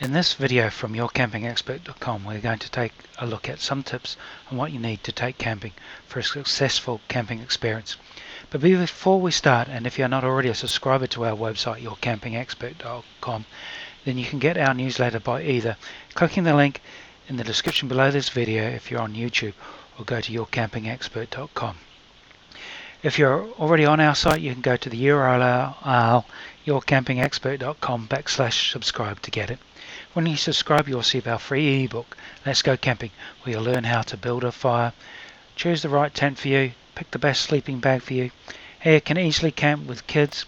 In this video from yourcampingexpert.com, we're going to take a look at some tips on what you need to take camping for a successful camping experience. But before we start, and if you're not already a subscriber to our website yourcampingexpert.com, then you can get our newsletter by either clicking the link in the description below this video if you're on YouTube, or go to yourcampingexpert.com. If you're already on our site, you can go to the URL yourcampingexpert.com/subscribe to get it. When you subscribe, you'll receive our free ebook, Let's Go Camping, where you'll learn how to build a fire, choose the right tent for you, pick the best sleeping bag for you, how you can easily camp with kids,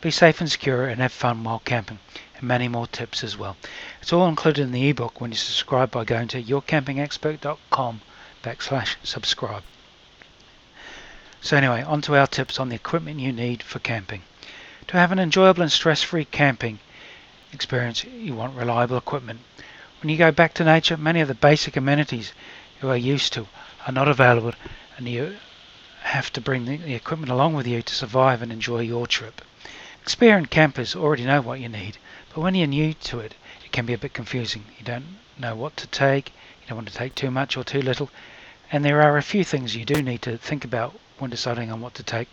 be safe and secure, and have fun while camping, and many more tips as well. It's all included in the ebook when you subscribe by going to yourcampingexpert.com/subscribe. So anyway, on to our tips on the equipment you need for camping. To have an enjoyable and stress-free camping experience, you want reliable equipment. When you go back to nature, many of the basic amenities you are used to are not available, and you have to bring the equipment along with you to survive and enjoy your trip. Experienced campers already know what you need, but when you're new to it, it can be a bit confusing. You don't know what to take, you don't want to take too much or too little, and there are a few things you do need to think about when deciding on what to take.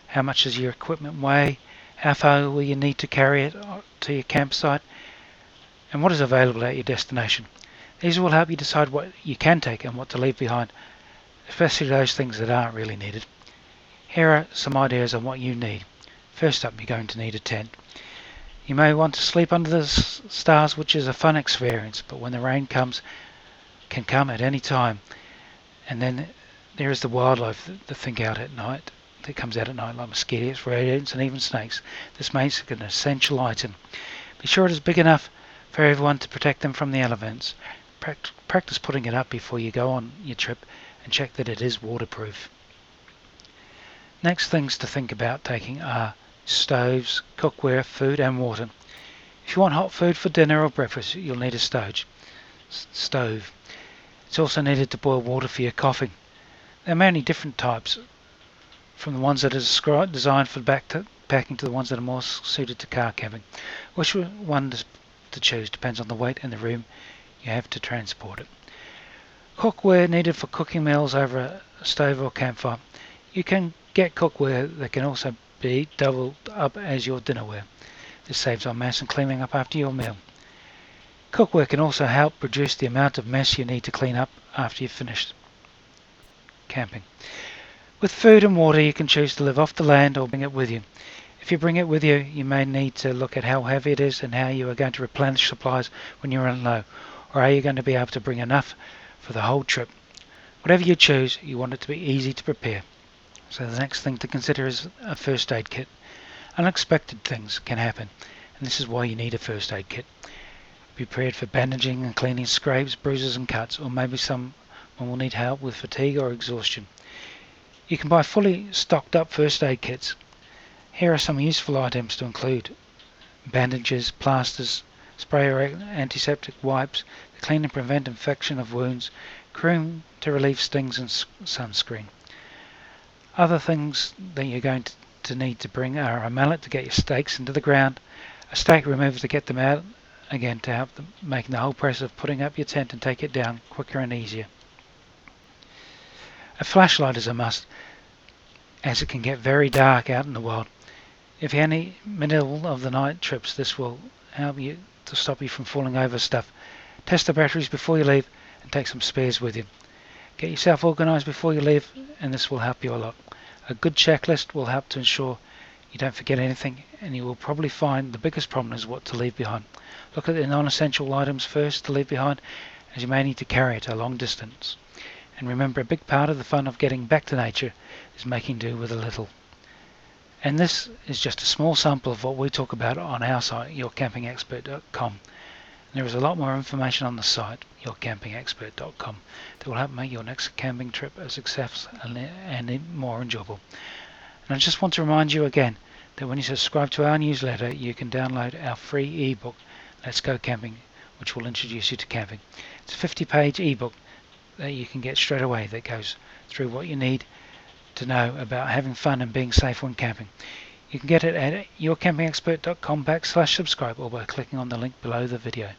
How much does your equipment weigh? How far will you need to carry it to your campsite? And what is available at your destination? These will help you decide what you can take and what to leave behind, especially those things that aren't really needed. Here are some ideas on what you need. First up, you're going to need a tent. You may want to sleep under the stars, which is a fun experience, but when the rain can come at any time. And then there is the wildlife that comes out at night, like mosquitoes, rodents, and even snakes. This makes it an essential item. Be sure it is big enough for everyone to protect them from the elements. Practice putting it up before you go on your trip, and check that it is waterproof. Next things to think about taking are stoves, cookware, food, and water. If you want hot food for dinner or breakfast, you'll need a stove. It's also needed to boil water for your coffee. There are many different types, from the ones that are designed for backpacking to the ones that are more suited to car camping. Which one to choose depends on the weight and the room you have to transport it. Cookware needed for cooking meals over a stove or campfire. You can get cookware that can also be doubled up as your dinnerware. This saves on mess and cleaning up after your meal. Cookware can also help reduce the amount of mess you need to clean up after you've finished camping. With food and water, you can choose to live off the land or bring it with you. If you bring it with you, you may need to look at how heavy it is and how you are going to replenish supplies when you run low, or are you going to be able to bring enough for the whole trip. Whatever you choose, you want it to be easy to prepare. So the next thing to consider is a first aid kit. Unexpected things can happen, and this is why you need a first aid kit. Be prepared for bandaging and cleaning scrapes, bruises and cuts, or maybe someone will need help with fatigue or exhaustion. You can buy fully stocked up first aid kits. Here are some useful items to include: bandages, plasters, spray or antiseptic wipes to clean and prevent infection of wounds, cream to relieve stings, and sunscreen. Other things that you're going to need to bring are a mallet to get your stakes into the ground, a stake remover to get them out again to help them making the whole process of putting up your tent and take it down quicker and easier. A flashlight is a must, as it can get very dark out in the wild. If you have any middle of the night trips, this will help you to stop you from falling over stuff. Test the batteries before you leave and take some spares with you. Get yourself organised before you leave, and this will help you a lot. A good checklist will help to ensure you don't forget anything, and you will probably find the biggest problem is what to leave behind. Look at the non-essential items first to leave behind, as you may need to carry it a long distance. And remember, a big part of the fun of getting back to nature is making do with a little. And this is just a small sample of what we talk about on our site, yourcampingexpert.com. There is a lot more information on the site, yourcampingexpert.com, that will help make your next camping trip a success and more enjoyable. And I just want to remind you again that when you subscribe to our newsletter, you can download our free ebook, Let's Go Camping, which will introduce you to camping. It's a 50-page ebook that you can get straight away that goes through what you need to know about having fun and being safe when camping. You can get it at yourcampingexpert.com/subscribe or by clicking on the link below the video.